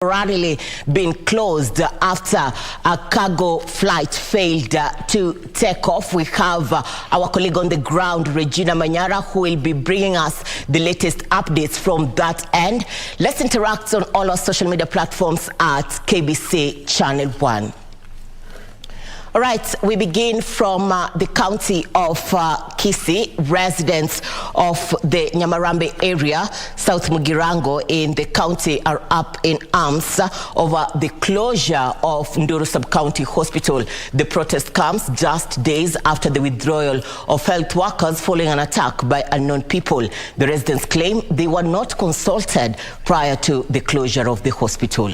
Temporarily been closed after a cargo flight failed to take off. We have our colleague on the ground, Regina Manyara, who will be bringing us the latest updates from that end. Let's interact on all our social media platforms at KBC Channel 1. All right, we begin from the county of Kisii. Residents of the Nyamarambe area, South Mugirango in the county, are up in arms over the closure of Nduru Sub-County Hospital. The protest comes just days after the withdrawal of health workers following an attack by unknown people. The residents claim they were not consulted prior to the closure of the hospital.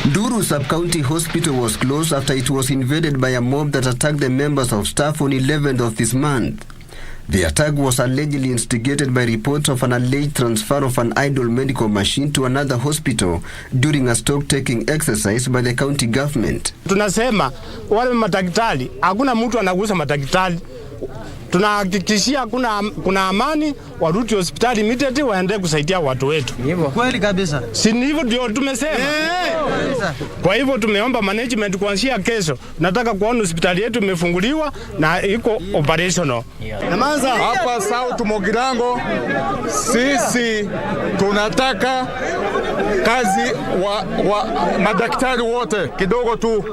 Nduru Sub-County Hospital was closed after it was invaded by a mob that attacked the members of staff on 11th of this month. The attack was allegedly instigated by reports of an alleged transfer of an idle medical machine to another hospital during a stock-taking exercise by the county government. Tunasema wale madaktari, hakuna mtu anagusa madaktari. Tunahakikishia kuna amani, warudi hospitali immediately waende kusaidia watu wetu. Kweli kabisa. Si hivyo ndio tumesema. Kwa hivyo tumeomba management kuanzia kesho. Nataka kuona hospitali yetu imefunguliwa na iko operational. Hapa South Mugirango sisi tunataka kazi wa madaktari wote kidogo tu.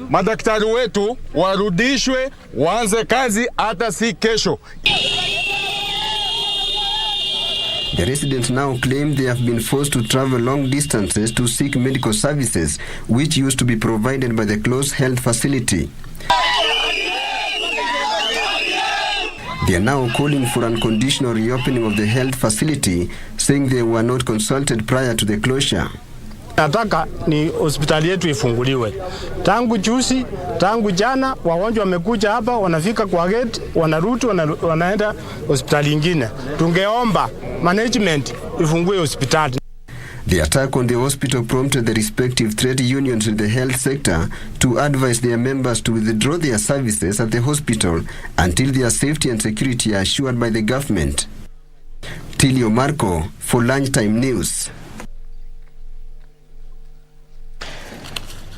Madaktari wetu warudishwe waanze kazi hata si kesho. The residents now claim they have been forced to travel long distances to seek medical services, which used to be provided by the closed health facility. They are now calling for unconditional reopening of the health facility, saying they were not consulted prior to the closure. Nataka ni hospitali yetu ifunguliwe. Tangu juzi, tangu jana, wagonjwa wamekuja hapa, wanafika kwa gate, wanarudi, wanaenda hospitali nyingine. Tungeomba management ifungue hospitali. The attack on the hospital prompted the respective trade unions in the health sector to advise their members to withdraw their services at the hospital until their safety and security are assured by the government. Tilio Marco for Lunchtime News.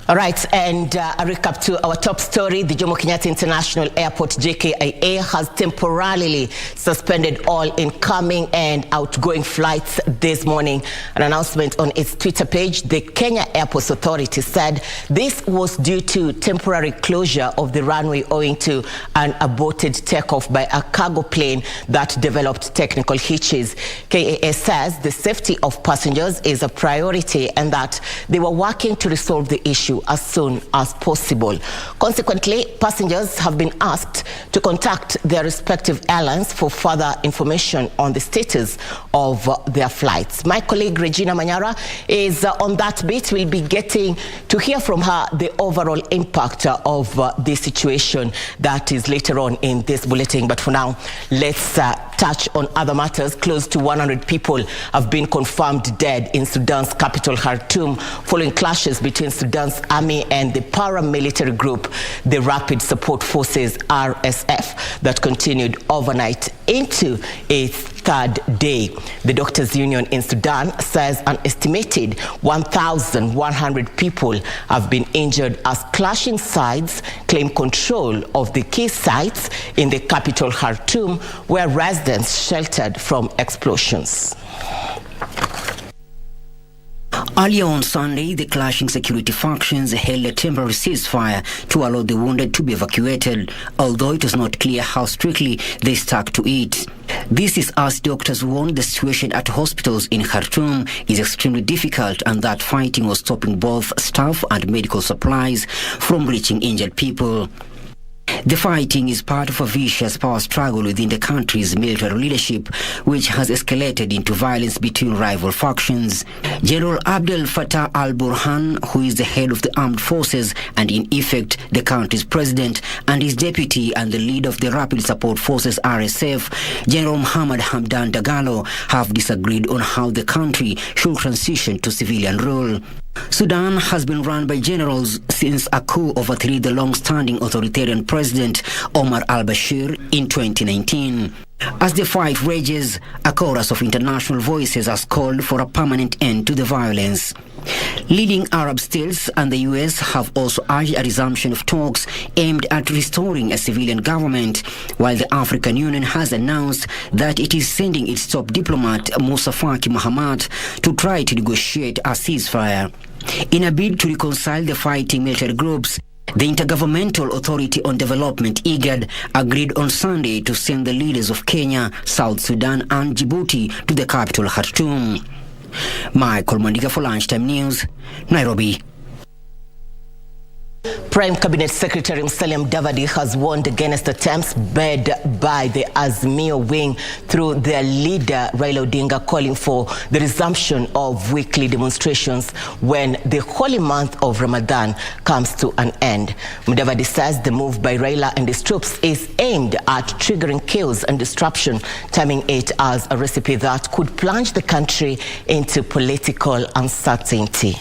All right, and a recap to our top story. The Jomo Kenyatta International Airport, JKIA, has temporarily suspended all incoming and outgoing flights this morning. An announcement on its Twitter page, the Kenya Airports Authority said this was due to temporary closure of the runway owing to an aborted takeoff by a cargo plane that developed technical hitches. KAA says the safety of passengers is a priority and that they were working to resolve the issue as soon as possible. Consequently, passengers have been asked to contact their respective airlines for further information on the status of their flights. My colleague Regina Manyara is on that bit. We'll be getting to hear from her the overall impact of the situation that is later on in this bulletin. But for now, let's touch on other matters. Close to 100 people have been confirmed dead in Sudan's capital, Khartoum, following clashes between Sudan's army and the paramilitary group, the Rapid Support Forces, RSF, that continued overnight into its third day. The Doctors Union in Sudan says an estimated 1,100 people have been injured as clashing sides claim control of the key sites in the capital, Khartoum, where residents sheltered from explosions. Earlier on Sunday, the clashing security factions held a temporary ceasefire to allow the wounded to be evacuated, although it was not clear how strictly they stuck to it. This is as doctors warned the situation at hospitals in Khartoum is extremely difficult and that fighting was stopping both staff and medical supplies from reaching injured people. The fighting is part of a vicious power struggle within the country's military leadership, which has escalated into violence between rival factions. General Abdel Fattah al-Burhan, who is the head of the armed forces and in effect the country's president, and his deputy and the leader of the Rapid Support Forces RSF, General Muhammad Hamdan Dagalo, have disagreed on how the country should transition to civilian rule. Sudan has been run by generals since a coup overthrew the long-standing authoritarian president Omar al-Bashir in 2019. As the fight rages, a chorus of international voices has called for a permanent end to the violence. Leading Arab states and the US have also urged a resumption of talks aimed at restoring a civilian government, while the African Union has announced that it is sending its top diplomat Moussa Faki Mahamat to try to negotiate a ceasefire. In a bid to reconcile the fighting military groups, the Intergovernmental Authority on Development, IGAD, agreed on Sunday to send the leaders of Kenya, South Sudan and Djibouti to the capital Khartoum. Michael Mandika for Lunchtime News, Nairobi. Prime Cabinet Secretary Musalia Mudavadi has warned against attempts made by the Azimio wing through their leader Raila Odinga calling for the resumption of weekly demonstrations when the holy month of Ramadan comes to an end. Mudavadi says the move by Raila and his troops is aimed at triggering chaos and disruption, terming it as a recipe that could plunge the country into political uncertainty.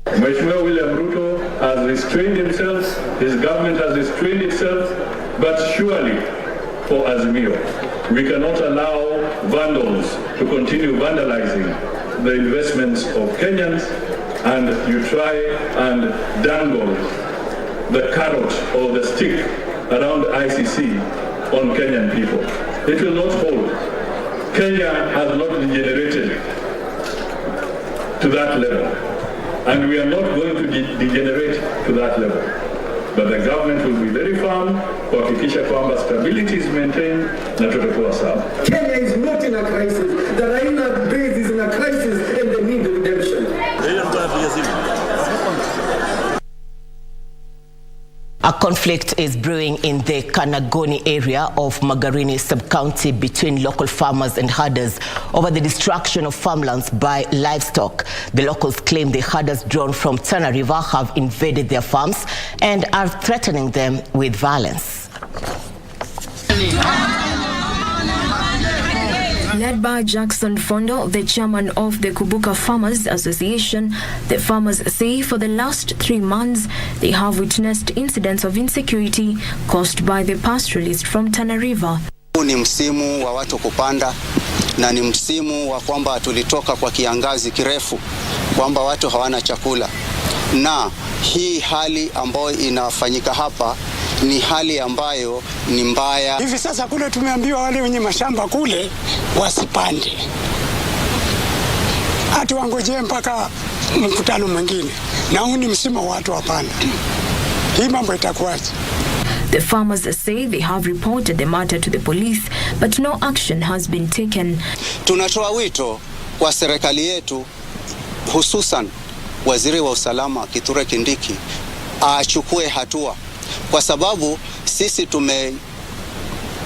Mheshimiwa William Ruto has restrained himself, his government has restrained itself, but surely for Azimio, we cannot allow vandals to continue vandalizing the investments of Kenyans, and you try and dangle the carrot or the stick around ICC on Kenyan people. It will not hold. Kenya has not degenerated to that level. And we are not going to degenerate to that level. But the government will be very firm kuhakikisha kwamba stability is maintained na tutakuwa sawa. Kenya is not in a crisis. The Raila base is in a crisis and they need redemption. A conflict is brewing in the Kanagoni area of Magarini sub-county between local farmers and herders over the destruction of farmlands by livestock. The locals claim the herders drawn from Tana River have invaded their farms and are threatening them with violence. Led by Jackson Fondo, the chairman of the Kubuka Farmers Association, the farmers say for the last 3 months they have witnessed incidents of insecurity caused by the pastoralists from Tana River. Ni msimu wa watu kupanda na ni msimu wa kwamba tulitoka kwa kiangazi kirefu kwamba watu hawana chakula, na hii hali ambayo inafanyika hapa ni hali ambayo ni mbaya. Hivi sasa kule tumeambiwa wale wenye mashamba kule wasipande, ati wangojee mpaka mkutano mwingine, na huu ni msimu wa watu wapanda. Hii mambo itakuwaje? The farmers say they have reported the matter to the police, but no action has been taken. Tunatoa wito kwa serikali yetu, hususan waziri wa usalama Kithure Kindiki achukue hatua, kwa sababu sisi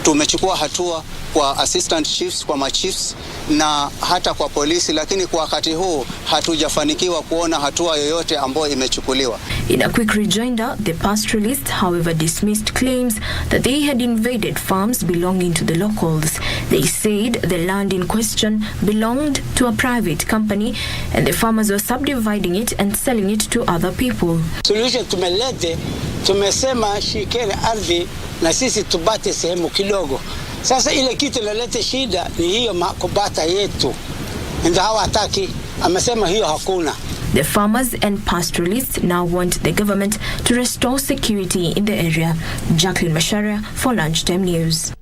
tumechukua hatua kwa assistant chiefs, kwa machiefs na hata kwa polisi, lakini kwa wakati huu hatujafanikiwa kuona hatua yoyote ambayo imechukuliwa. In a quick rejoinder, the pastoralists, however, dismissed claims that they had invaded farms belonging to the locals. They said the land in question belonged to a private company and the farmers were subdividing it and selling it to other people. Suluhisho tumelete, tumesema shikeni ardhi na sisi tubate sehemu kidogo. Sasa ile kitu inaleta shida ni hiyo makubata yetu. Ndio hawataki, amesema hiyo hakuna. The farmers and pastoralists now want the government to restore security in the area. Jacqueline Masharia for Lunchtime News.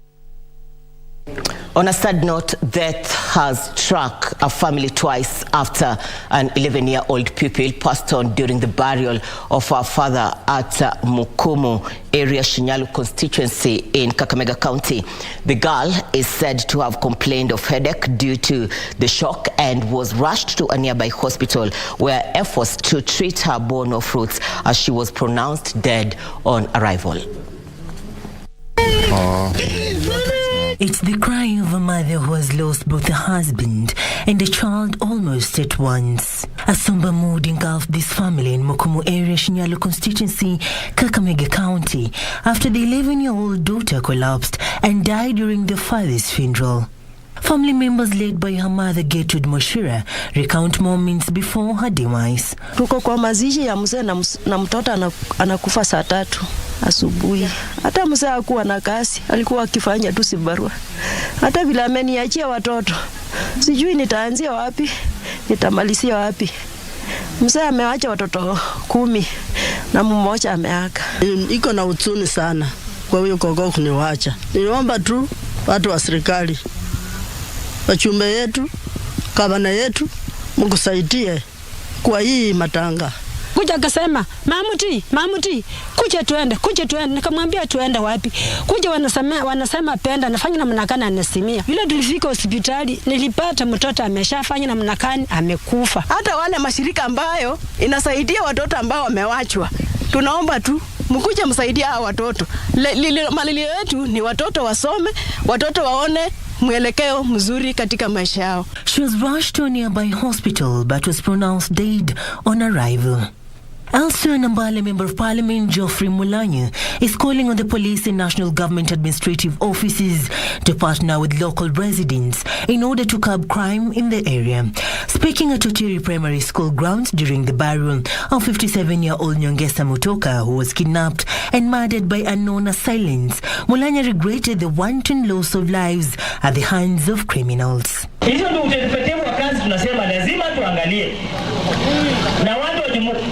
On a sad note, death has struck a family twice after an 11-year-old pupil passed on during the burial of her father at Muchuma area Shinyalu constituency in Kakamega County. The girl is said to have complained of headache due to the shock and was rushed to a nearby hospital where efforts to treat her bore no fruits as she was pronounced dead on arrival. It's the cry of a mother who has lost both a husband and a child almost at once. A somber mood engulfed this family in Muchuma area, Shinyalu constituency, Kakamega County, after the 11-year-old daughter collapsed and died during the father's funeral. Family members led by her mother Gertrude Moshira recount moments before her demise. Tuko kwa mazishi ya mzee na mtoto anakufa saa 3 asubuhi. Hata mzee hakuwa na kazi, alikuwa akifanya tu sibarua. Hata vile ameniachia watoto, sijui nitaanzia wapi, nitamalizia wapi. Mzee ameacha watoto 10 na mmoja ameaka. Iko na huzuni sana kwa huyo gogo kuniwacha. Niomba tu watu wa serikali, wachumbe yetu, gavana yetu, mkusaidie kwa hii matanga. Kuja akasema, Mamuti, kuja tuende. Nikamwambia tuende wapi? Kuja wanasema penda, nafanya namna gani anasimia. Vile tulifika hospitali, nilipata mtoto ameshafanya namna gani amekufa. Hata wale mashirika ambayo inasaidia watoto ambao wamewachwa, tunaomba tu mkuje msaidia hao watoto. Malilio yetu ni watoto wasome, watoto waone mwelekeo mzuri katika maisha yao. She was rushed to a nearby hospital but was pronounced dead on arrival. Elsewhere, Nambale Member of Parliament Geoffrey Mulanya is calling on the police and national government administrative offices to partner with local residents in order to curb crime in the area. Speaking at Otiri Primary School grounds during the burial of 57-year-old Nyongesa Mutoka, who was kidnapped and murdered by unknown assailants, Mulanya regretted the wanton loss of lives at the hands of criminals. Hizo ndio utetepetevu wa kazi tunasema lazima tuangalie. Na watu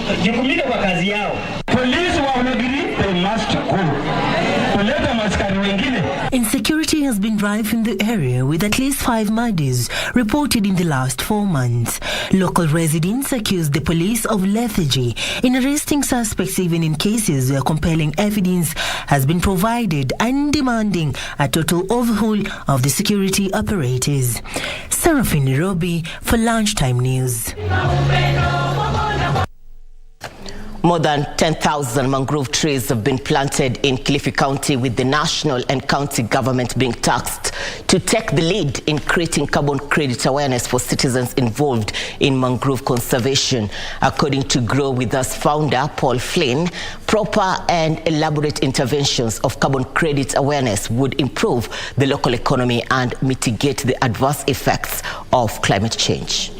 wajikumika kwa kazi yao. Police wameagiri, they must go. Kuleta maskari wengine. Insecurity has been rife in the area with at least 5 murders reported in the last 4 months. Local residents accused the police of lethargy in arresting suspects even in cases where compelling evidence has been provided and demanding a total overhaul of the security apparatus. Seraphin Nairobi for Lunchtime News. More than 10,000 mangrove trees have been planted in Kilifi County, with the national and county government being tasked to take the lead in creating carbon credit awareness for citizens involved in mangrove conservation. According to Grow With Us founder Paul Flynn, proper and elaborate interventions of carbon credit awareness would improve the local economy and mitigate the adverse effects of climate change.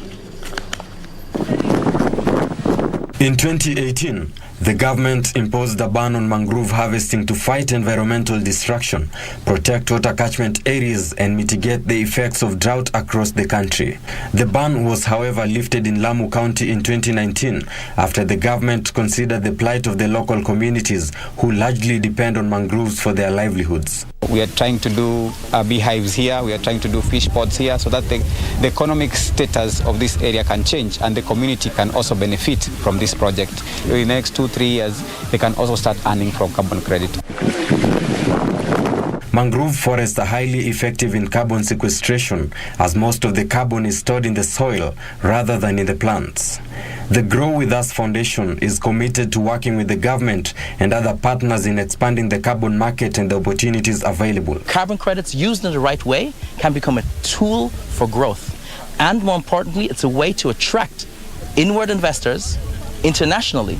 In 2018, the government imposed a ban on mangrove harvesting to fight environmental destruction, protect water catchment areas, and mitigate the effects of drought across the country. The ban was, however, lifted in Lamu County in 2019 after the government considered the plight of the local communities who largely depend on mangroves for their livelihoods. We are trying to do beehives here, we are trying to do fish pods here, so that the economic status of this area can change and the community can also benefit from this project. In the next 2-3 years, they can also start earning from carbon credit. Mangrove forests are highly effective in carbon sequestration, as most of the carbon is stored in the soil rather than in the plants. The Grow With Us Foundation is committed to working with the government and other partners in expanding the carbon market and the opportunities available. Carbon credits used in the right way can become a tool for growth. And more importantly, it's a way to attract inward investors internationally,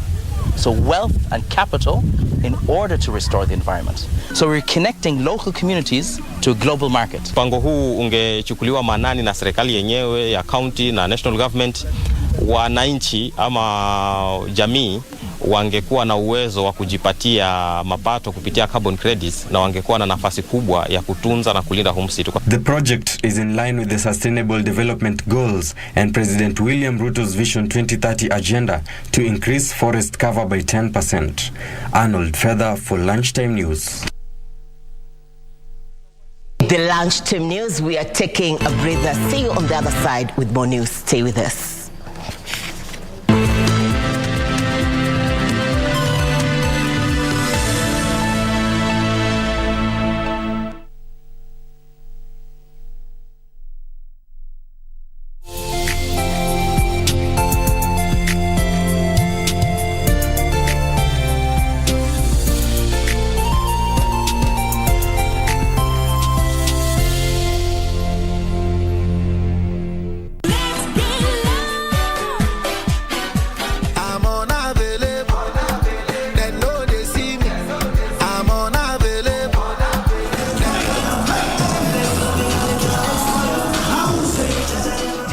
so wealth and capital, in order to restore the environment. So we're connecting local communities to a global market. Mpango huu ungechukuliwa maanani na serikali yenyewe ya county na national government, wananchi ama jamii wangekuwa na uwezo wa kujipatia mapato kupitia carbon credits na wangekuwa na nafasi kubwa ya kutunza na kulinda msitu. The project is in line with the Sustainable Development Goals and President William Ruto's Vision 2030 agenda to increase forest cover by 10%. Arnold Feather for Lunchtime News. The Lunchtime News, we are taking a breather. See you on the other side with more news. Stay with us.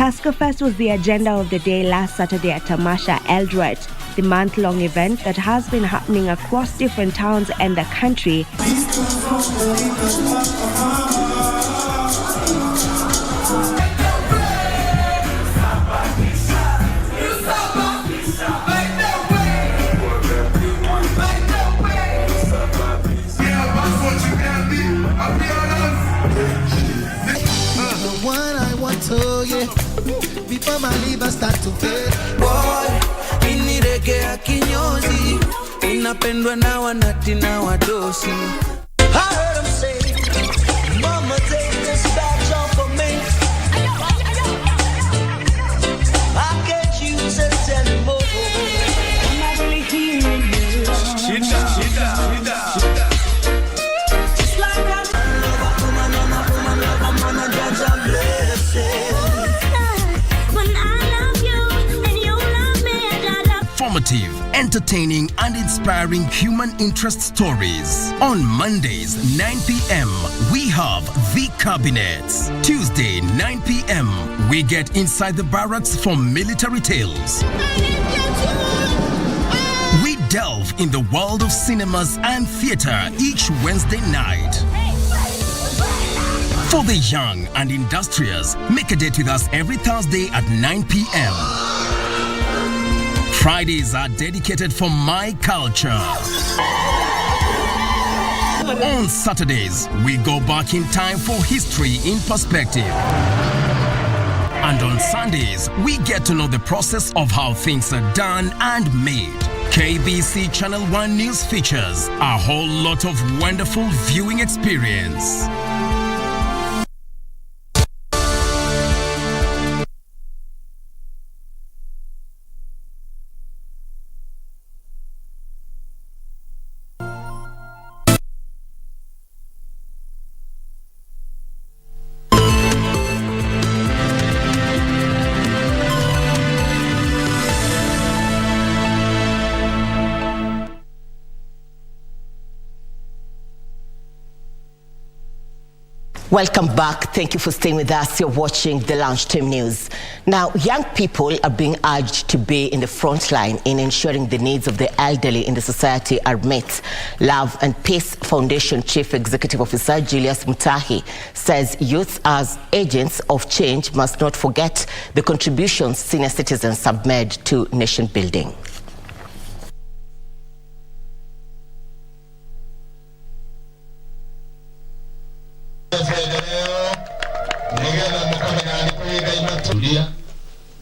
Tusker Fest was the agenda of the day last Saturday at Tamasha Eldoret, the month-long event that has been happening across different towns and the country. Before my liver start to fail, boy, iniregea kinyozi, inapendwa na wanati na wadosi. I heard him say, Mama, take this badge off of me. I can't use it anymore. I'm not really hearing you. Shida. Just like I'm a judge, I'm blessed. Informative, entertaining, and inspiring human interest stories. On Mondays, 9 p.m., we have The Cabinets. Tuesday, 9 p.m., we get inside the barracks for military tales. We delve in the world of cinemas and theater each Wednesday night. For the young and industrious, make a date with us every Thursday at 9 p.m. Fridays are dedicated for my culture. On Saturdays, we go back in time for history in perspective. And on Sundays, we get to know the process of how things are done and made. KBC Channel 1 News features a whole lot of wonderful viewing experience. Welcome back. Thank you for staying with us. You're watching the Lunchtime News. Now, young people are being urged to be in the front line in ensuring the needs of the elderly in the society are met. Love and Peace Foundation Chief Executive Officer Julius Mutahi says youth as agents of change must not forget the contributions senior citizens have made to nation building.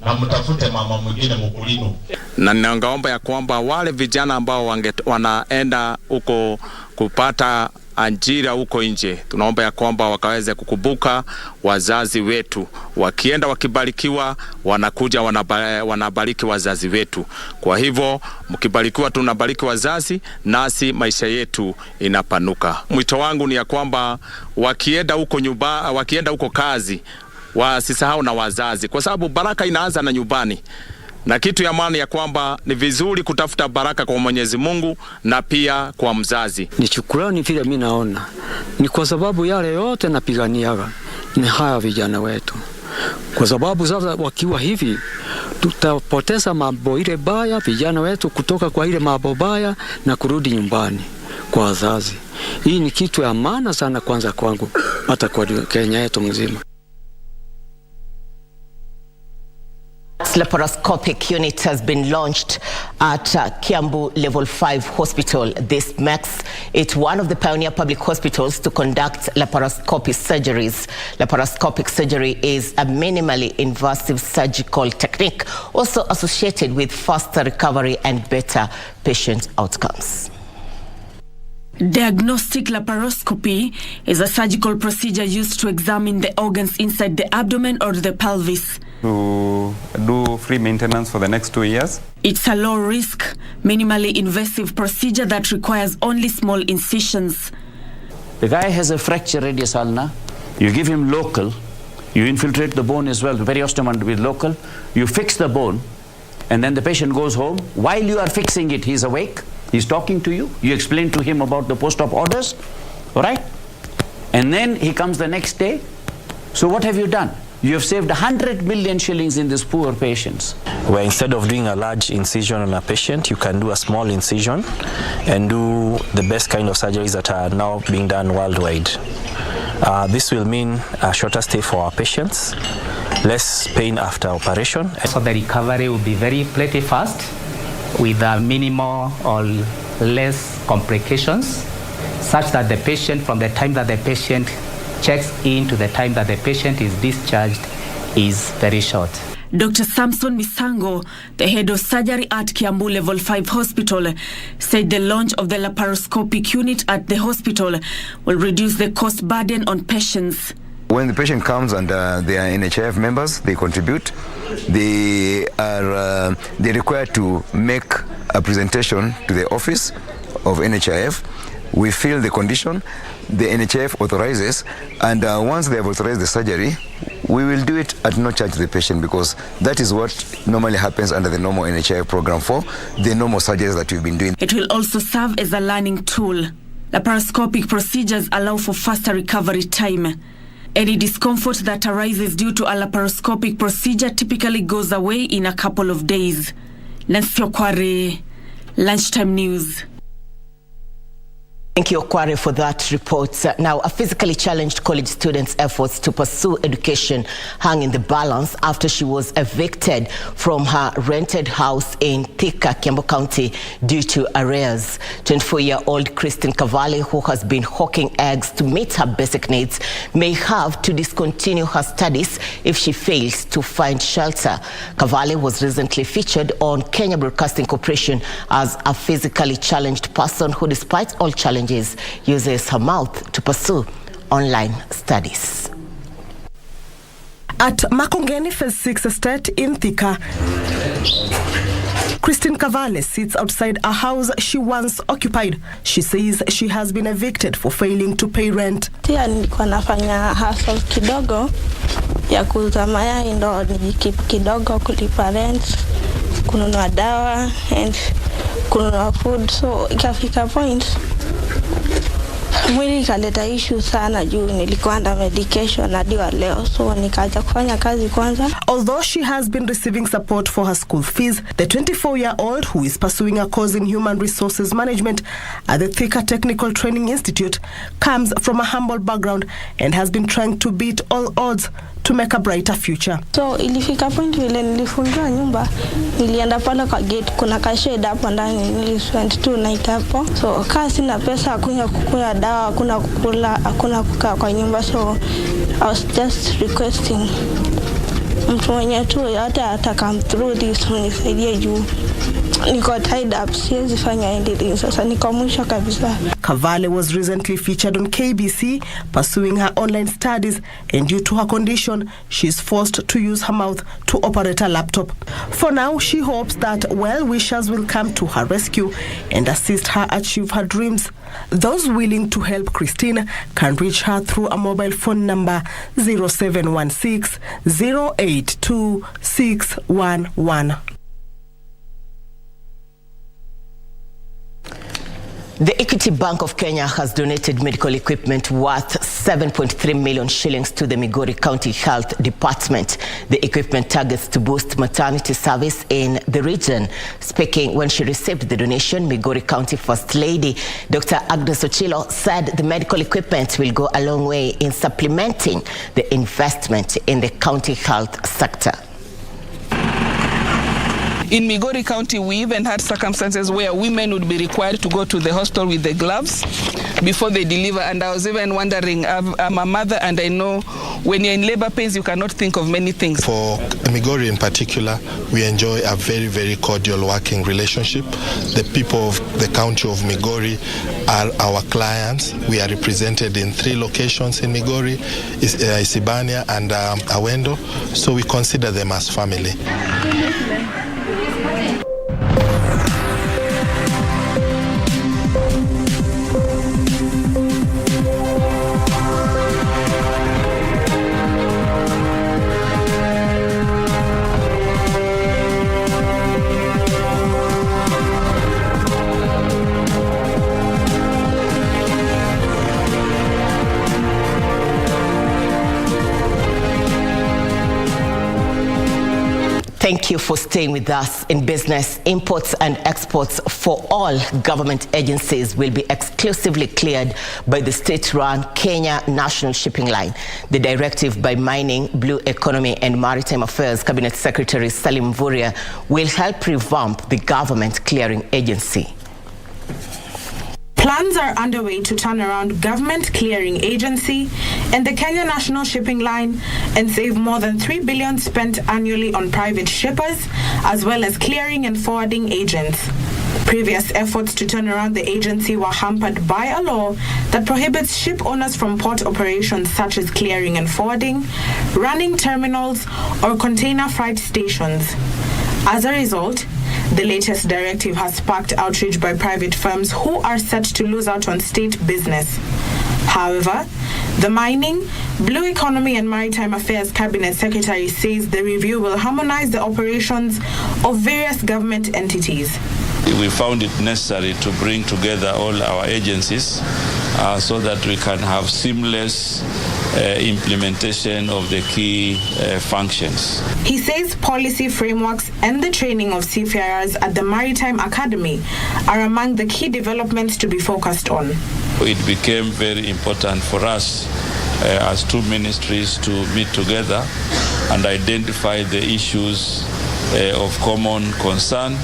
Na mtafute mama mwingine mkulino. Na ninaomba ya kwamba wale vijana ambao wanaenda huko kupata ajira huko nje, tunaomba ya kwamba wakaweze kukumbuka wazazi wetu. Wakienda wakibarikiwa, wanakuja wanabariki wazazi wetu. Kwa hivyo mkibarikiwa tunabariki wazazi, nasi maisha yetu inapanuka. Mwito wangu ni ya kwamba wakienda huko kazi, wasisahau na wazazi, kwa sababu baraka inaanza na nyumbani. Na kitu ya maana ya kwamba ni vizuri kutafuta baraka kwa Mwenyezi Mungu na pia kwa mzazi. Ni shukrani vile mimi naona. Ni kwa sababu yale yote napiganiaga ni haya vijana wetu. Kwa sababu sasa wakiwa hivi tutapoteza mambo ile baya vijana wetu kutoka kwa ile mambo baya na kurudi nyumbani kwa wazazi. Hii ni kitu ya maana sana kwanza kwangu hata kwa Kenya yetu mzima. Laparoscopic unit has been launched at Kiambu Level 5 Hospital. This makes it one of the pioneer public hospitals to conduct laparoscopy surgeries. Laparoscopic surgery is a minimally invasive surgical technique, also associated with faster recovery and better patient outcomes. Diagnostic laparoscopy is a surgical procedure used to examine the organs inside the abdomen or the pelvis. To do free maintenance for the next 2 years. It's a low-risk, minimally invasive procedure that requires only small incisions. The guy has a fracture radius ulna. You give him local. You infiltrate the bone as well, very osteomed with local. You fix the bone, and then the patient goes home. While you are fixing it, he's awake. He's talking to you. You explain to him about the post-op orders, all right? And then he comes the next day. So what have you done? you have saved 100 million shillings in these poor patients. Where instead of doing a large incision on a patient, you can do a small incision and do the best kind of surgeries that are now being done worldwide. This will mean a shorter stay for our patients, less pain after operation. So the recovery will be very pretty fast with minimal or less complications, such that the patient, from the time that the patient checks in to the time that the patient is discharged, is very short. Dr. Samson Misango, the head of surgery at Kiambu Level 5 Hospital, said the launch of the laparoscopic unit at the hospital will reduce the cost burden on patients. When the patient comes and they are NHIF members, they contribute. They are required to make a presentation to the office of NHIF. We fill the condition, the NHIF authorizes, and once they have authorized the surgery, we will do it at no charge to the patient, because that is what normally happens under the normal NHIF program for the normal surgeries that we've been doing. It will also serve as a learning tool. Laparoscopic procedures allow for faster recovery time. Any discomfort that arises due to a laparoscopic procedure typically goes away in a couple of days. Nancy Okware, Lunchtime News. Thank you, Okware, for that report. Now, a physically challenged college student's efforts to pursue education hung in the balance after she was evicted from her rented house in Thika, Kiambu County, due to arrears. 24-year-old Christine Kavale, who has been hawking eggs to meet her basic needs, may have to discontinue her studies if she fails to find shelter. Kavale was recently featured on Kenya Broadcasting Corporation as a physically challenged person who, despite all challenges, uses her mouth to pursue online studies. At Makongeni Phase 6 Estate in Thika, Christine Kavale sits outside a house she once occupied. She says she has been evicted for failing to pay rent. Tia nilikuwa nafanya hustle kidogo ya kuuza mayai ndo nijikeep kidogo kulipa rent, kununua dawa and kununua food, so ikafika point mwili ikaleta issue sana juu nilikuwa under medication hadi wa leo, so nikaanza kufanya kazi kwanza. Although she has been receiving support for her school fees, the 24-year-old, who is pursuing a course in human resources management at the Thika Technical Training Institute, comes from a humble background and has been trying to beat all odds to make a brighter future. So ilifika point vile nilifungua nyumba, nilienda pale kwa gate, kuna kashade hapo ndani, nilispend 2 night hapo. So kasi sina pesa, hakuna kukula dawa, hakuna kukula, hakuna kukaa kwa nyumba, so I was just requesting mtu mwenye tu hata atakam through this mnisaidie juu niko tied up, siwezi fanya anything sasa, niko mwisho kabisa. Kavale was recently featured on KBC pursuing her online studies, and due to her condition, she is forced to use her mouth to operate a laptop. For now, she hopes that well-wishers will come to her rescue and assist her achieve her dreams. Those willing to help Christine can reach her through a mobile phone number 0716 082 611. The Equity Bank of Kenya has donated medical equipment worth 7.3 million shillings to the Migori County Health Department. The equipment targets to boost maternity service in the region. Speaking when she received the donation, Migori County First Lady Dr. Agnes Ochilo said the medical equipment will go a long way in supplementing the investment in the county health sector. In Migori County, we even had circumstances where women would be required to go to the hospital with the gloves before they deliver. And I was even wondering, I'm a mother and I know when you're in labor pains, you cannot think of many things. For Migori in particular, we enjoy a very, very cordial working relationship. The people of the county of Migori are our clients. We are represented in 3 locations in Migori, Isibania and Awendo. So we consider them as family. Thank you for staying with us. In business, imports and exports for all government agencies will be exclusively cleared by the state-run Kenya National Shipping Line. The directive by Mining, Blue Economy and Maritime Affairs Cabinet Secretary Salim Mvurya will help revamp the government clearing agency. Plans are underway to turn around Government Clearing Agency and the Kenya National Shipping Line and save more than 3 billion spent annually on private shippers, as well as clearing and forwarding agents. Previous efforts to turn around the agency were hampered by a law that prohibits ship owners from port operations such as clearing and forwarding, running terminals, or container freight stations. As a result, the latest directive has sparked outrage by private firms who are set to lose out on state business. However, the Mining, Blue Economy and Maritime Affairs Cabinet Secretary says the review will harmonize the operations of various government entities. We found it necessary to bring together all our agencies so that we can have seamless implementation of the key functions. He says policy frameworks and the training of seafarers at the Maritime Academy are among the key developments to be focused on. It became very important for us as two ministries to meet together and identify the issues of common concern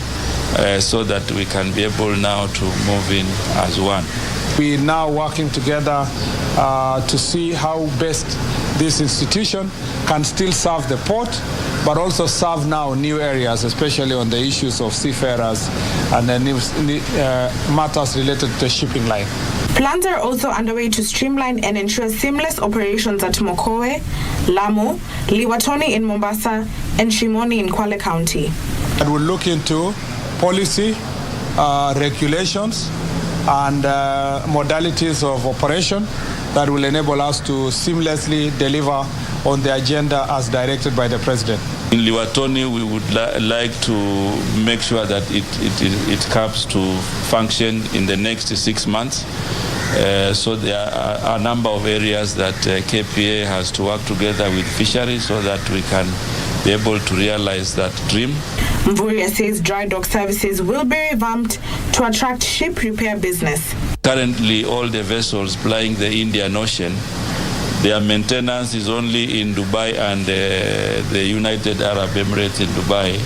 so that we can be able now to move in as one. We're now working together to see how best this institution can still serve the port, but also serve now new areas, especially on the issues of seafarers and the matters related to the shipping line. Plans are also underway to streamline and ensure seamless operations at Mokowe, Lamu, Liwatoni in Mombasa, and Shimoni in Kwale County. And we'll look into policy, regulations, and modalities of operation that will enable us to seamlessly deliver on the agenda as directed by the President. In Liwatoni, we would like to make sure that it comes to function in the next 6 months. So there are a number of areas that KPA has to work together with fisheries so that we can be able to realize that dream. Mvurya says dry dock services will be revamped to attract ship repair business. Currently, all the vessels plying the Indian Ocean, their maintenance is only in Dubai and the United Arab Emirates in Dubai.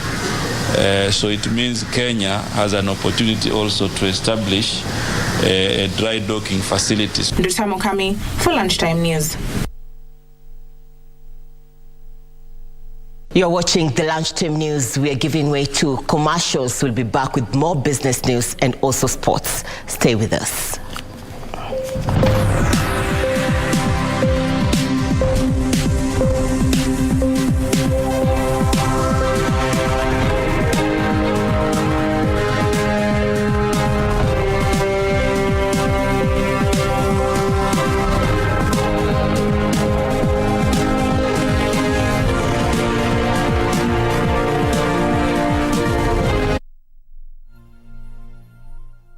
So it means Kenya has an opportunity also to establish a dry docking facility. Ndutamo Kami for Lunchtime News. You're watching the Lunchtime News. We are giving way to commercials. We'll be back with more business news and also sports. Stay with us.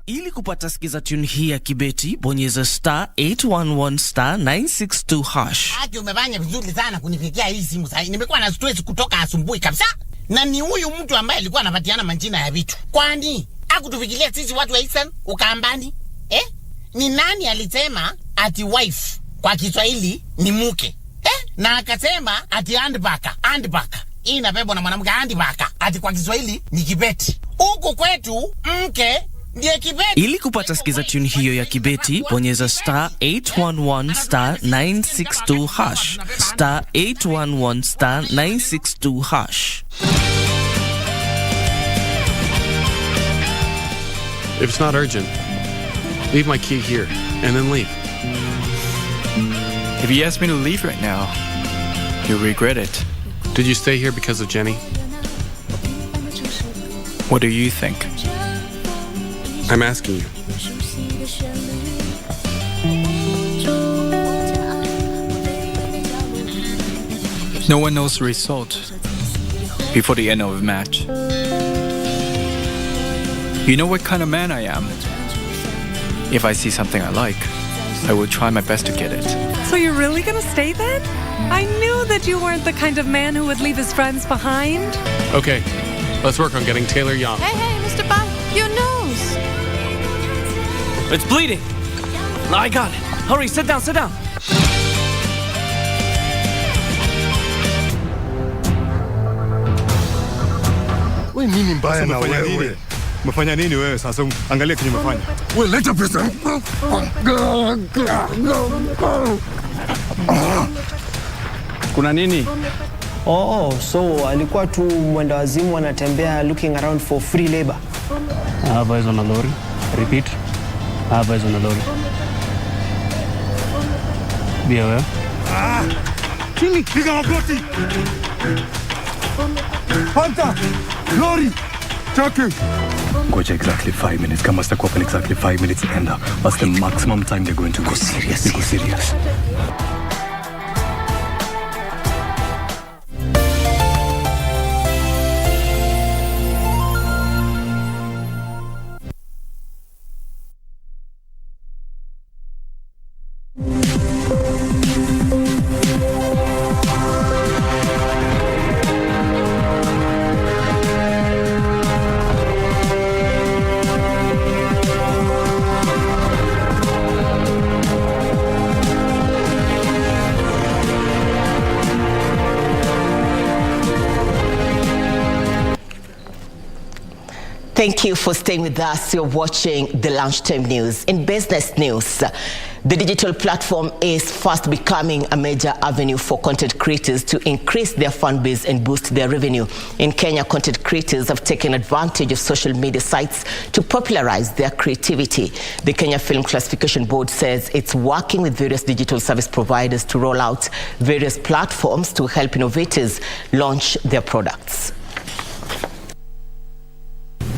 Ili kupata sikiza tune hii ya kibeti, bonyeza star 811 star 962 hash. Aki umefanya vizuri sana kunifikia hii simu sasa. Nimekuwa na stress kutoka asubuhi kabisa. Na ni huyu mtu ambaye alikuwa anapatiana majina ya vitu. Kwani hakutufikiria sisi watu wa Eastern Ukambani? Ni nani alisema ati wife kwa Kiswahili ni mke? Na akasema ati handbaka. Hii inabebwa na mwanamke handbaka. Ati kwa Kiswahili ni kibeti. Huko kwetu mke ndiye kibeti. Ili kupata sikiza tune hiyo ya kibeti, bonyeza star 811 star 962 hash. Star 811 star 962 hash. If it's not urgent, leave my key here and then leave. If you ask me to leave right now, you'll regret it. Did you stay here because of Jenny? What do you think? I'm asking you. No one knows the result before the end of a match. You know what kind of man I am. If I see something I like, I will try my best to get it. So you're really gonna stay then? I knew that you weren't the kind of man who would leave his friends behind. Okay, let's work on getting Taylor young. Hey, Mr. Bang, your nose. It's bleeding. I got it. Hurry, sit down, sit down. Wewe nini mbaya na wewe? Umefanya nini wewe sasa? Angalia kile umefanya. Wewe leta pesa. Kuna nini? So alikuwa tu mwenda wazimu anatembea looking around for free labor. Hapa hizo na lori. Repeat. Hapa hizo na lori. Bia wewe. Chini, piga magoti. Hunter, lori. Checking. Ngoja exactly 5 minutes. Kama sitakuwa open exactly 5 minutes and that's the maximum time they're going to go serious. Go serious. Thank you for staying with us. You're watching the Lunchtime News. In business news, the digital platform is fast becoming a major avenue for content creators to increase their fan base and boost their revenue. In Kenya, content creators have taken advantage of social media sites to popularize their creativity. The Kenya Film Classification Board says it's working with various digital service providers to roll out various platforms to help innovators launch their products.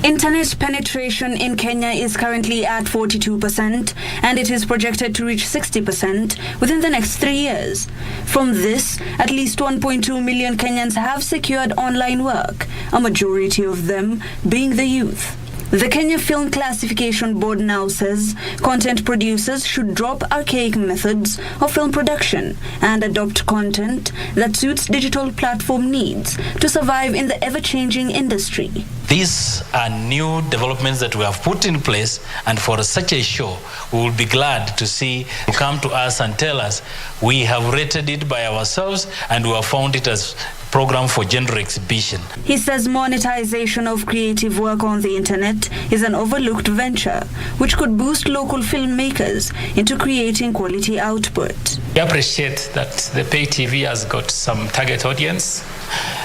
Internet penetration in Kenya is currently at 42%, and it is projected to reach 60% within the next 3 years. From this, at least 1.2 million Kenyans have secured online work, a majority of them being the youth. The Kenya Film Classification Board now says content producers should drop archaic methods of film production and adopt content that suits digital platform needs to survive in the ever-changing industry. These are new developments that we have put in place, and for such a show, we will be glad to see you come to us and tell us we have rated it by ourselves and we have found it as program for gender exhibition. He says monetization of creative work on the internet is an overlooked venture which could boost local filmmakers into creating quality output. We appreciate that the pay TV has got some target audience,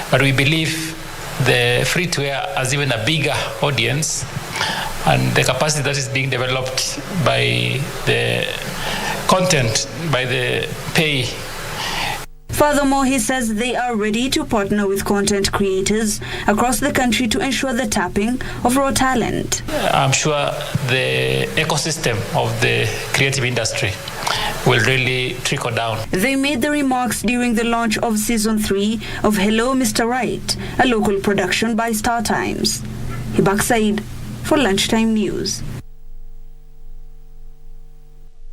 but we believe the free-to-air has even a bigger audience, and the capacity that is being developed by the content, by the pay. Furthermore, he says they are ready to partner with content creators across the country to ensure the tapping of raw talent. I'm sure the ecosystem of the creative industry will really trickle down. They made the remarks during the launch of Season 3 of Hello, Mr. Right, a local production by Star Times. Hibak Said for Lunchtime News.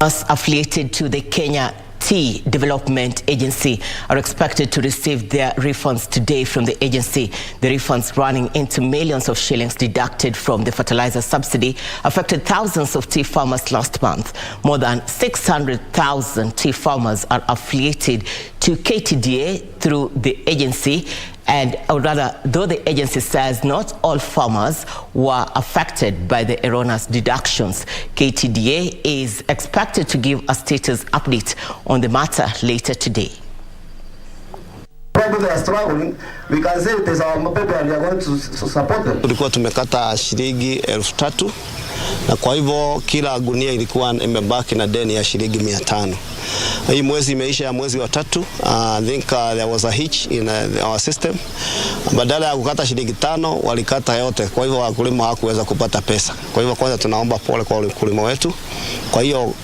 Affiliated to the Kenya Tea Development Agency are expected to receive their refunds today from the agency. The refunds, running into millions of shillings deducted from the fertilizer subsidy, affected thousands of tea farmers last month. More than 600,000 tea farmers are affiliated to KTDA through the agency. And or rather, though the agency says not all farmers were affected by the erroneous deductions, KTDA is expected to give a status update on the matter later today. Probably they are struggling. We can say it is our people and we are going to support them. Tulikuwa tumekata shilingi 3,000 na kwa hivyo kila gunia ilikuwa imebaki na deni ya shilingi 500. Hii mwezi imeisha ya mwezi wa 3. I think there was a hitch in our system. Badala ya kukata shilingi 5 walikata yote. Kwa hivyo wakulima hawakuweza kupata pesa. Kwa hivyo kwanza tunaomba pole kwa wakulima wetu. Kwa hiyo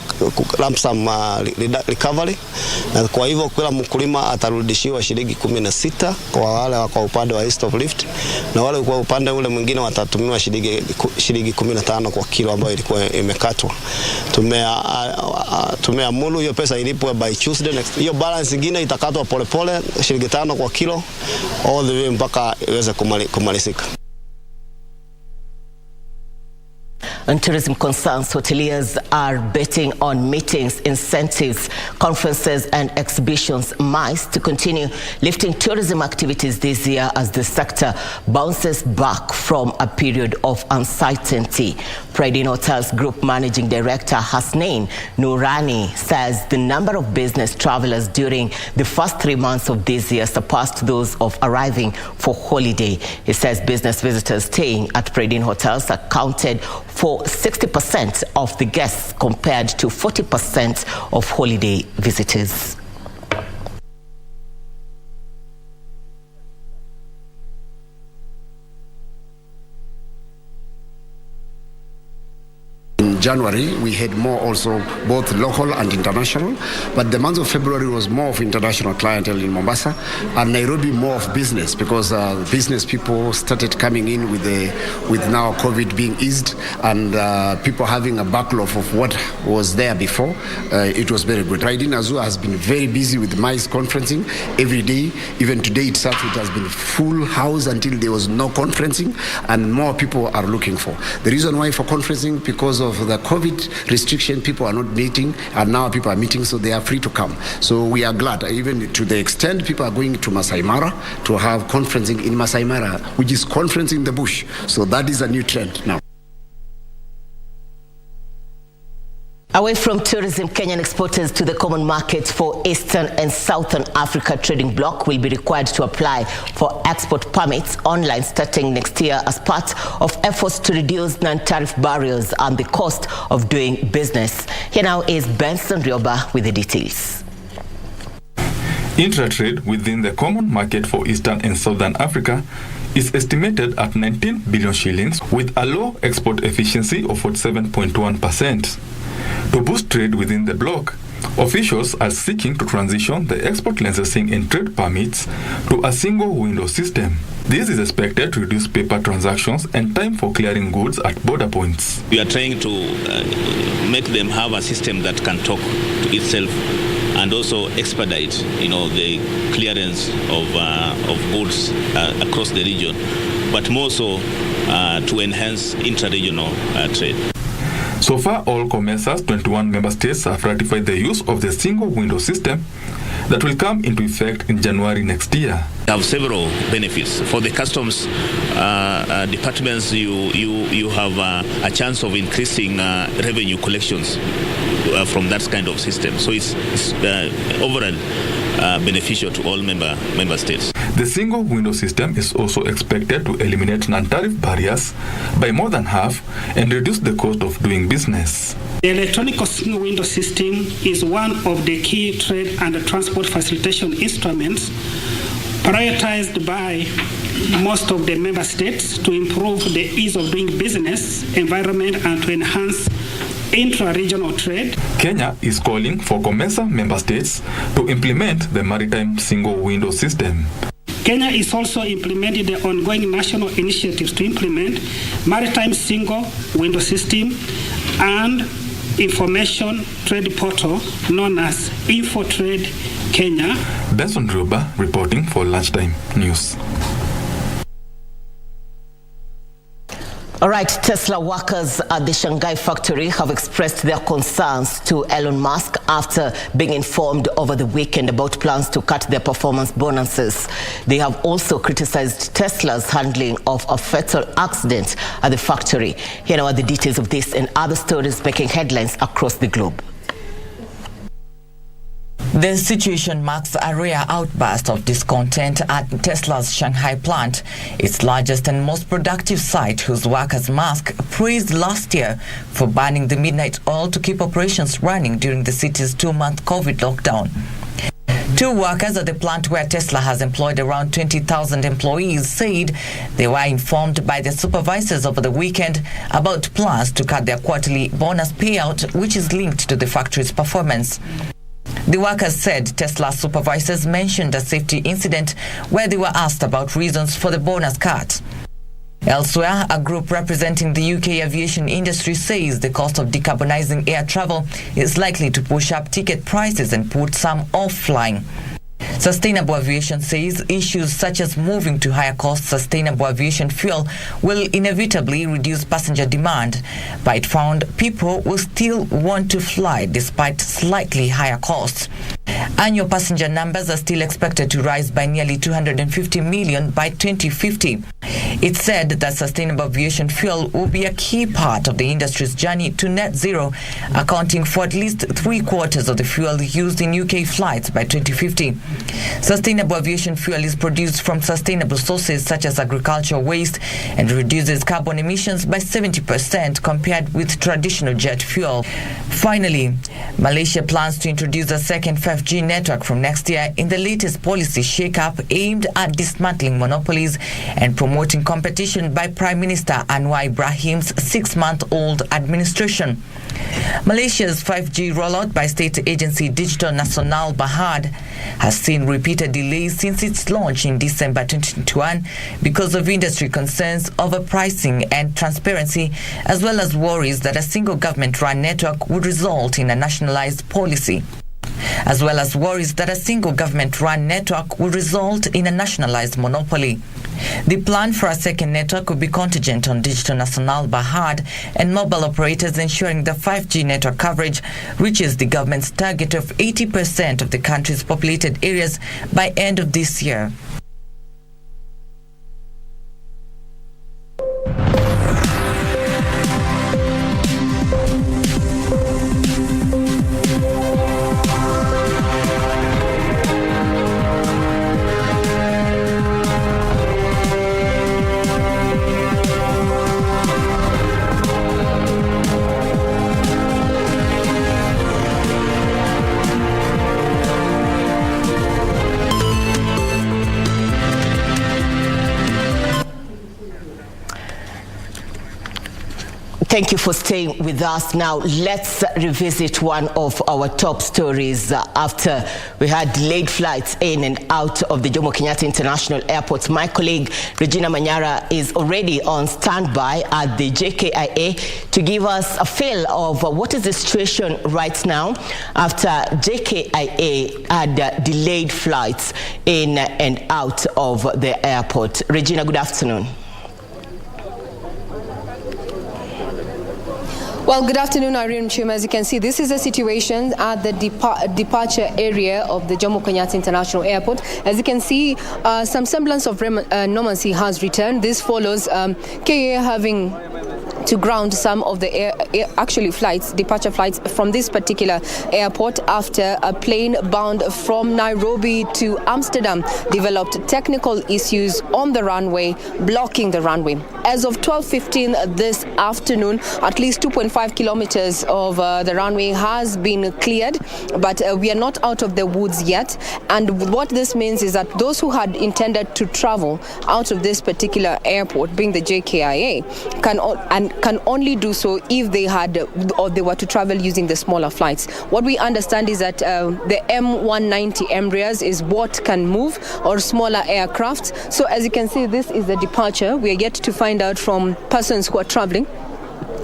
lump sum recovery, na kwa hivyo kila mkulima atarudishiwa shilingi 16 kwa wale kwa upande wa East of Rift, na wale kwa upande ule mwingine watatumiwa shilingi 15 kwa kilo ambayo ilikuwa imekatwa. Tumeamuru hiyo pesa ilipwe by Tuesday next. Hiyo balance nyingine itakatwa polepole shilingi 5 kwa kilo all the way mpaka iweze kumalizika. On tourism concerns, hoteliers are betting on meetings, incentives, conferences and exhibitions MICE to continue lifting tourism activities this year as the sector bounces back from a period of uncertainty. Pride in Hotels Group Managing Director Hasnain Noorani says the number of business travelers during the first 3 months of this year surpassed those of arriving for holiday. He says business visitors staying at Pride in Hotels accounted for 60% of the guests compared to 40% of holiday visitors. In January, we had more also both local and international, but the month of February was more of international clientele in Mombasa, and Nairobi more of business, because business people started coming in with now COVID being eased and people having a backlog of what was there before. It was very good. Riding Azua has been very busy with MICE conferencing every day. Even today itself, it has been full house until there was no conferencing, and more people are looking for. The reason why for conferencing, because of the COVID restriction, people are not meeting, and now people are meeting, so they are free to come. So we are glad, even to the extent people are going to Masai Mara to have conferencing in Masai Mara, which is conferencing in the bush. So that is a new trend now. Away from tourism, Kenyan exporters to the common market for Eastern and Southern Africa trading bloc will be required to apply for export permits online starting next year as part of efforts to reduce non-tariff barriers and the cost of doing business. Here now is Benson Rioba with the details. Intra-trade within the common market for Eastern and Southern Africa is estimated at 19 billion shillings with a low export efficiency of 47.1%. To boost trade within the bloc, officials are seeking to transition the export licensing and trade permits to a single window system. This is expected to reduce paper transactions and time for clearing goods at border points. We are trying to make them have a system that can talk to itself and also expedite, the clearance of goods across the region, but more so to enhance intra-regional trade. So far, all COMESA's 21 member states have ratified the use of the single window system that will come into effect in January next year. We have several benefits. For the customs departments, you have a chance of increasing revenue collections from that kind of system. So it's overall beneficial to all member states. The single window system is also expected to eliminate non-tariff barriers by more than half and reduce the cost of doing business. The electronic single window system is one of the key trade and transport facilitation instruments prioritized by most of the member states to improve the ease of doing business environment and to enhance intra-regional trade. Kenya is calling for COMESA member states to implement the maritime single window system. Kenya is also implementing the ongoing national initiatives to implement maritime single window system and information trade portal known as InfoTrade Kenya. Benson Ruba reporting for Lunchtime News. All right, Tesla workers at the Shanghai factory have expressed their concerns to Elon Musk after being informed over the weekend about plans to cut their performance bonuses. They have also criticized Tesla's handling of a fatal accident at the factory. Here now are the details of this and other stories making headlines across the globe. The situation marks a rare outburst of discontent at Tesla's Shanghai plant, its largest and most productive site, whose workers Musk praised last year for banning the midnight oil to keep operations running during the city's 2-month COVID lockdown. Two workers at the plant where Tesla has employed around 20,000 employees said they were informed by their supervisors over the weekend about plans to cut their quarterly bonus payout, which is linked to the factory's performance. The workers said Tesla supervisors mentioned a safety incident where they were asked about reasons for the bonus cut. Elsewhere, a group representing the UK aviation industry says the cost of decarbonizing air travel is likely to push up ticket prices and put some off flying. Sustainable Aviation says issues such as moving to higher cost sustainable aviation fuel will inevitably reduce passenger demand, but it found people will still want to fly despite slightly higher costs. Annual passenger numbers are still expected to rise by nearly 250 million by 2050. It said that sustainable aviation fuel will be a key part of the industry's journey to net zero, accounting for at least 3/4 of the fuel used in UK flights by 2050. Sustainable aviation fuel is produced from sustainable sources such as agricultural waste and reduces carbon emissions by 70% compared with traditional jet fuel. Finally, Malaysia plans to introduce a second 5G network from next year in the latest policy shake-up aimed at dismantling monopolies and promoting competition by Prime Minister Anwar Ibrahim's 6-month-old administration. Malaysia's 5G rollout by state agency Digital Nasional Berhad has seen repeated delays since its launch in December 2021 because of industry concerns over pricing and transparency, as well as worries that a single government-run network would result in a nationalized policy. monopoly. The plan for a second network will be contingent on Digital Nasional Berhad and mobile operators ensuring the 5G network coverage reaches the government's target of 80% of the country's populated areas by end of this year. Thank you for staying with us. Now, let's revisit one of our top stories after we had delayed flights in and out of the Jomo Kenyatta International Airport. My colleague Regina Manyara is already on standby at the JKIA to give us a feel of what is the situation right now after JKIA had delayed flights in and out of the airport. Regina, good afternoon. Well, good afternoon, Irene, Muchuma. As you can see, this is a situation at the departure area of the Jomo Kenyatta International Airport. As you can see, some semblance of normalcy has returned. This follows KA having to ground some of the departure flights from this particular airport after a plane bound from Nairobi to Amsterdam developed technical issues on the runway, blocking the runway. As of 12:15 this afternoon, at least 2.5 kilometers of the runway has been cleared, but we are not out of the woods yet. And what this means is that those who had intended to travel out of this particular airport, being the JKIA, can only do so if they were to travel using the smaller flights. What we understand is that the M190 Embraers is what can move, or smaller aircraft. So as you can see, this is the departure. We are yet to find out from persons who are traveling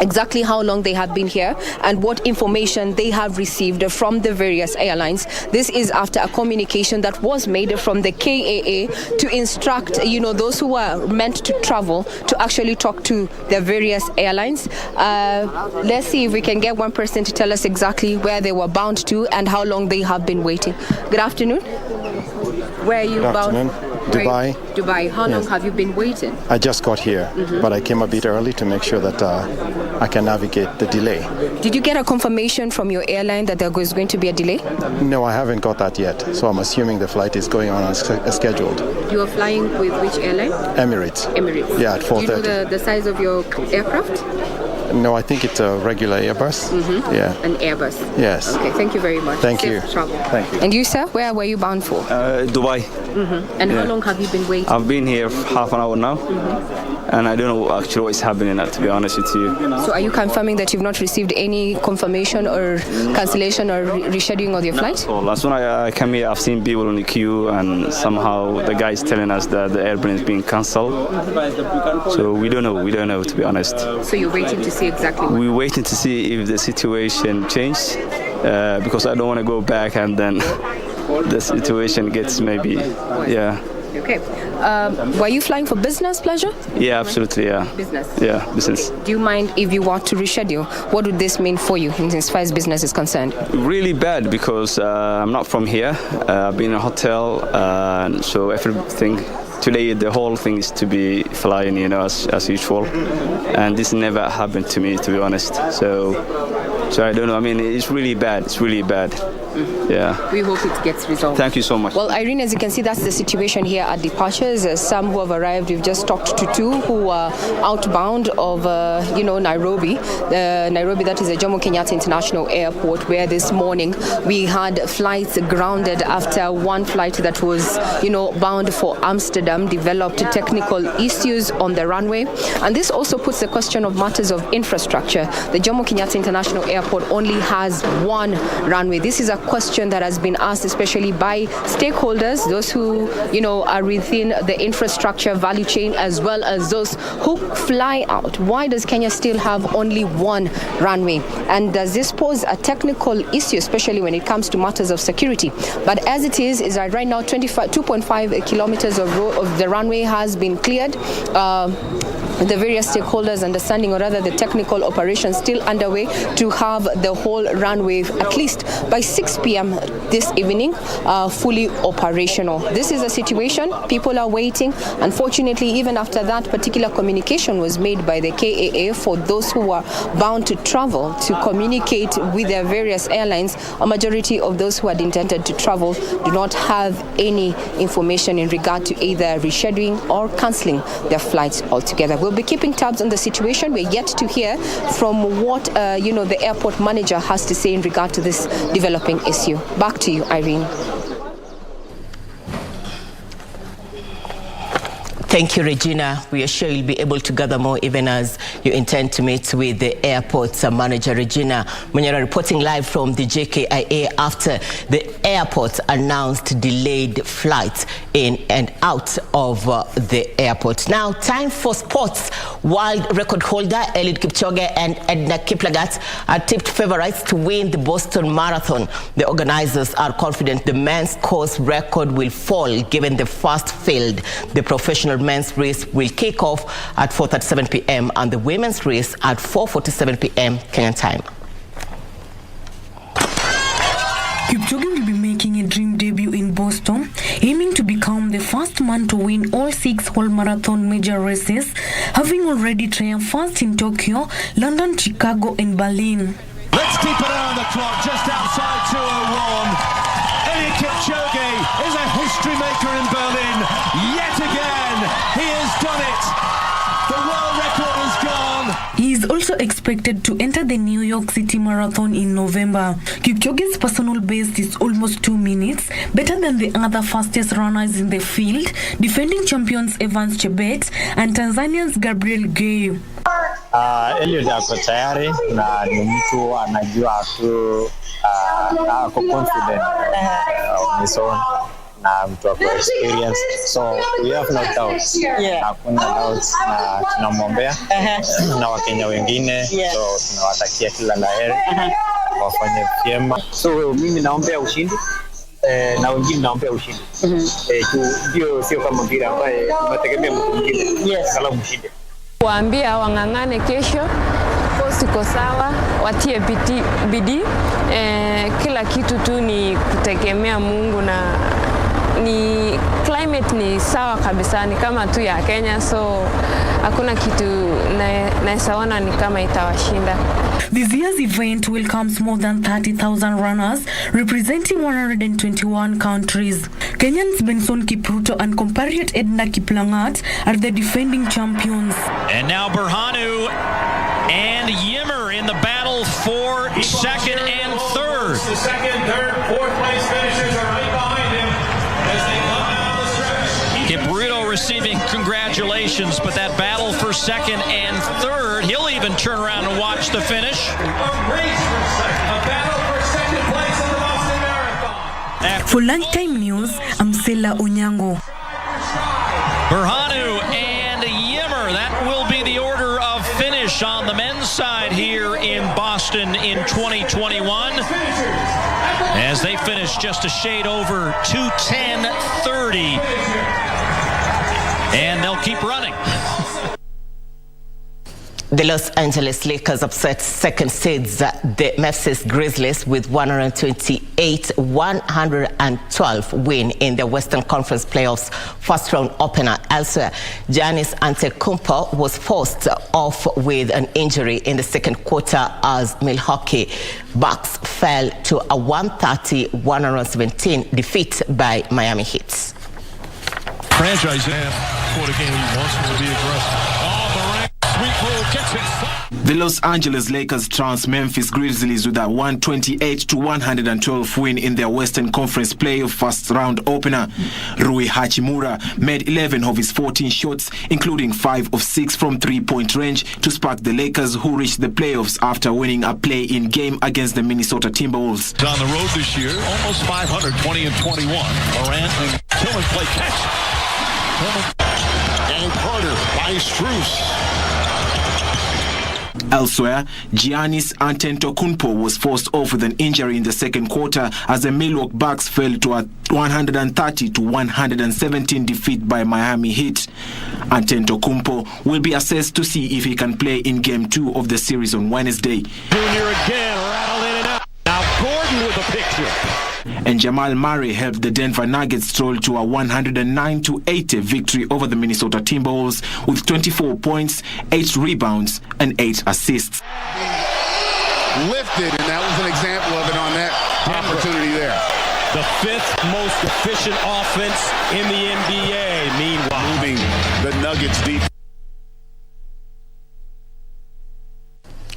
exactly how long they have been here and what information they have received from the various airlines. This is after a communication that was made from the KAA to instruct, those who are meant to travel to actually talk to the various airlines. Let's see if we can get one person to tell us exactly where they were bound to and how long they have been waiting. Good afternoon. Where are you bound? Dubai. Dubai. How long have you been waiting? I just got here, but I came a bit early to make sure that I can navigate the delay. Did you get a confirmation from your airline that there was going to be a delay? No, I haven't got that yet, so I'm assuming the flight is going on as scheduled. You are flying with which airline? Emirates. Emirates. Yeah, at 4:30. Do you know the size of your aircraft? No, I think it's a regular Airbus. Yeah. An Airbus. Yes. Okay, thank you very much. Thank you. Safe travel. Thank you. And you, sir, where were you bound for? Dubai. And how long have you been waiting? I've been here half an hour now, and I don't know actually what's happening, to be honest with you. So are you confirming that you've not received any confirmation or cancellation or rescheduling of your flight? So as soon as I came here, I've seen people in the queue, and somehow the guy is telling us that the airplane is being cancelled. So we don't know, to be honest. So you're waiting to see exactly what? We're waiting to see if the situation changed, because I don't want to go back and then the situation gets maybe, yeah. Okay. Were you flying for business pleasure? Yeah, absolutely, yeah. Business? Yeah, business. Do you mind if you were to reschedule? What would this mean for you as far as business is concerned? Really bad, because I'm not from here. I've been in a hotel, so everything... Today, the whole thing is to be flying, as usual. And this never happened to me, to be honest. So I don't know. I mean, it's really bad. It's really bad. Yeah. We hope it gets resolved. Thank you so much. Well, Irene, as you can see, that's the situation here at departures. Some who have arrived, we've just talked to two who are outbound of, Nairobi. Nairobi, that is the Jomo Kenyatta International Airport, where this morning we had flights grounded after one flight that was, bound for Amsterdam developed technical issues on the runway. And this also puts the question of matters of infrastructure. The Jomo Kenyatta International Airport only has one runway. This is a question that has been asked especially by stakeholders, those who, are within the infrastructure value chain, as well as those who fly out. Why does Kenya still have only one runway? And does this pose a technical issue, especially when it comes to matters of security? But as it is that right now 2.5 kilometers of the runway has been cleared. The various stakeholders understanding, or rather the technical operations still underway to have the whole runway at least by 6 p.m. this evening fully operational. This is a situation. People are waiting. Unfortunately, even after that particular communication was made by the KAA for those who are bound to travel to communicate with their various airlines, a majority of those who had intended to travel do not have any information in regard to either rescheduling or cancelling their flights altogether. We'll be keeping tabs on the situation. We're yet to hear from what the airport manager has to say in regard to this developing issue. Back to you, Irene. Thank you, Regina. We are sure you'll be able to gather more even as you intend to meet with the airport manager. Regina Munyara reporting live from the JKIA after the airport announced delayed flights in and out of the airport. Now, time for sports. World record holder Eliud Kipchoge and Edna Kiplagat are tipped favorites to win the Boston Marathon. The organizers are confident the men's course record will fall given the fast field. The professional men's race will kick off at 4:37 p.m. and the women's race at 4:47 p.m. Kenyan time. Kipchoge will be making a dream debut in Boston, aiming to become the first man to win all 6 whole marathon major races, having already triumphed first in Tokyo, London, Chicago, and Berlin. Let's keep it on the clock, just outside 2:01. Eliud Kipchoge is a history maker in Berlin. Yet again, he has done it. The world record is gone. He is also expected to enter the New York City Marathon in November. Kipchoge's personal best is almost 2 minutes, better than the other fastest runners in the field, defending champions Evans Chebet and Tanzania's Gabriel Gaye. Eliud ako tayari na ni mtu anajua tu ako confident on his own na mtu ako experience, so we have no doubts. Hakuna doubts na tunamwombea na Wakenya wengine, so tunawatakia kila la heri wafanye vyema. So mimi naombea ushindi na wengine naombea ushindi. Ndio sio kama mpira ambaye tunategemea mtu mwingine kala mshinde. Waambia wang'ang'ane kesho, post iko sawa, watie bidii. Kila kitu tu ni kutegemea Mungu na ni climate ni sawa kabisa, ni kama tu ya Kenya, so hakuna kitu naesaona ni kama itawashinda. This year's event welcomes more than 30,000 runners representing 121 countries. Kenyans Benson Kipruto and compatriot Edna Kiplagat are the defending champions. And now Berhanu, and and Yimmer in the battle for second and third. The second, third, fourth place finishers are right behind him as they come down the stretch. Kipruto receiving congratulations, but that battle for second and third, he'll even turn around and watch the finish. A battle for second place in the Boston Marathon. For Lunchtime News, I'm Sela Onyango. Berhanu and Yimmer, that will be the order of finish on the men's side here in Boston in 2021. As they finish just a shade over 2:10:30. And they'll keep running. The Los Angeles Lakers upset second seeds the Memphis Grizzlies with 128-112 win in the Western Conference Playoffs first round opener. Elsewhere, Giannis Antetokounmpo was forced off with an injury in the second quarter as Milwaukee Bucks fell to a 130-117 defeat by Miami Heat. Franchise for the game he wants to be aggressive. The Los Angeles Lakers trounced Memphis Grizzlies with a 128-112 win in their Western Conference Playoff first round opener. Rui Hachimura made 11 of his 14 shots, including 5 of 6 from three-point range, to spark the Lakers, who reached the playoffs after winning a play-in game against the Minnesota Timberwolves. On the road this year, almost 500, 20-21. Morant and Tillman play catch. And Carter by Strus. Elsewhere, Giannis Antetokounmpo was forced off with an injury in the second quarter as the Milwaukee Bucks fell to a 130-117 defeat by Miami Heat. Antetokounmpo will be assessed to see if he can play in Game 2 of the series on Wednesday. Junior again, rattled in and out. Now Gordon with a picture. And Jamal Murray helped the Denver Nuggets stroll to a 109-80 victory over the Minnesota Timberwolves with 24 points, 8 rebounds, and 8 assists. Lifted, and that was an example of it on that opportunity there. The fifth most efficient offense in the NBA. Meanwhile, moving the Nuggets deep.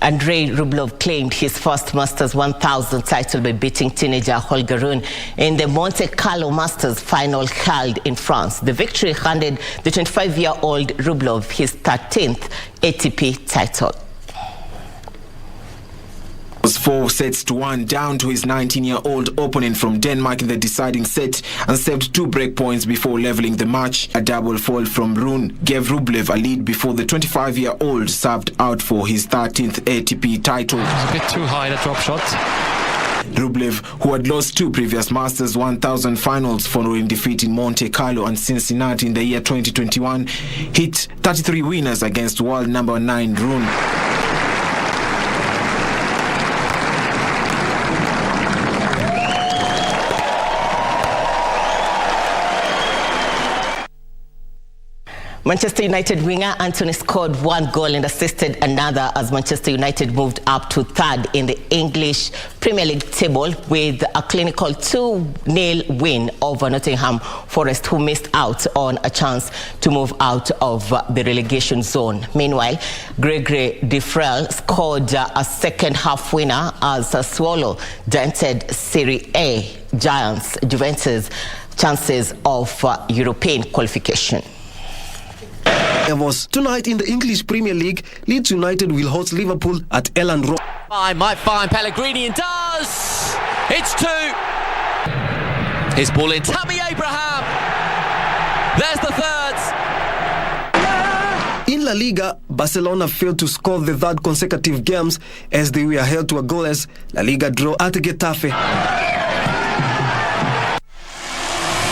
Andrei Rublev claimed his first Masters 1000 title by beating teenager Holger Rune in the Monte Carlo Masters final held in France. The victory handed the 25-year-old Rublev his 13th ATP title. Was 4-1 down to his 19-year-old opponent from Denmark in the deciding set and saved 2 break points before leveling the match. A double fault from Rune gave Rublev a lead before the 25-year-old served out for his 13th ATP title. It was a bit too high, that drop shot. Rublev, who had lost 2 previous Masters 1000 finals following defeat in Monte Carlo and Cincinnati in the year 2021, hit 33 winners against world number 9 Rune. Manchester United winger Anthony scored 1 goal and assisted another as Manchester United moved up to 3rd in the English Premier League table with a clinical 2-0 win over Nottingham Forest, who missed out on a chance to move out of the relegation zone. Meanwhile, Gregory Defrel scored a second-half winner as Swallow dented Serie A giants Juventus' chances of European qualification. Tonight in the English Premier League, Leeds United will host Liverpool at Elland Road. Might find Pellegrini and does! It's 2! His ball in. Tammy Abraham! There's the third! In La Liga, Barcelona failed to score the 3rd consecutive games as they were held to a goalless La Liga draw at Getafe.